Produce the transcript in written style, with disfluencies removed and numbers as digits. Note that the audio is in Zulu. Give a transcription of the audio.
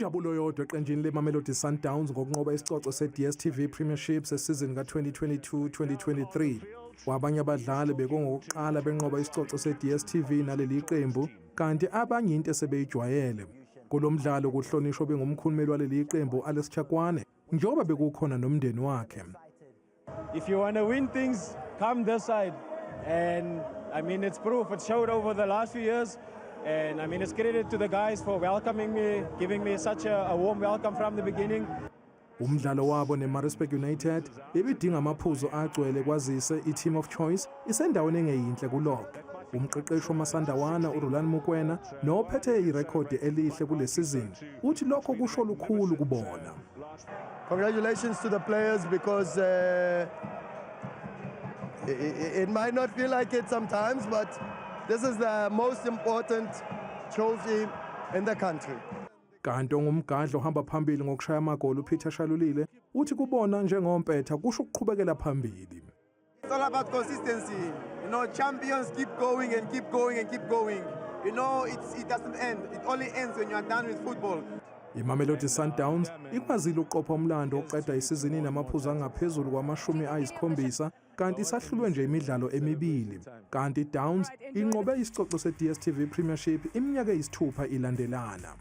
Injabulo yodwa eqenjini le-I-Mamelodi Sundowns ngokunqoba isicoco se-DSTV Premiership sesizini ka-2022-2023. Kwabanye abadlali bekungokuqala benqoba isicoco se-DSTV naleliqembu, kanti abanye into esebeyijwayele. Kulo mdlalo kuhlonishwa bengumkhulumeli waleliqembu lase njengoba bekukhona nomndeni wakhe. If you want to win things, come this side. And I mean, it's proof. It showed over the last few years. And I mean, it's credit to the guys for welcoming me, giving me such a warm welcome from the beginning. Umdlalo wabo neMaritzburg United ibidinga amaphuzu agcwele kwazise i-team of choice isendaweni engeyinhle kulokho. Umqeqeshi wamasandawana uRolani Mokoena nophethe irekhodi elihle kule season uthi lokho kusho lukhulu kubona. Congratulations to the players because it might not feel like it sometimes, but this is the most important trophy in the country. Kanti ongumgadla ohamba phambili ngokushaya amagoli uPeter Shalulile uthi kubona njengompetha kusho ukuqhubekela phambili. It's all about consistency. You know, champions keep going and keep going and keep going. You know, it doesn't end. It only ends when you are done with football. I-Mamelodi Sundowns ikwazile uqopha umlando oqeda isizini namaphuzu angaphezulu kwama-70 kanti isahlulwe nje imidlalo emibili. Kanti Downs inqobe isicoco se-DSTV Premiership iminyaka eyisithupha ilandelana.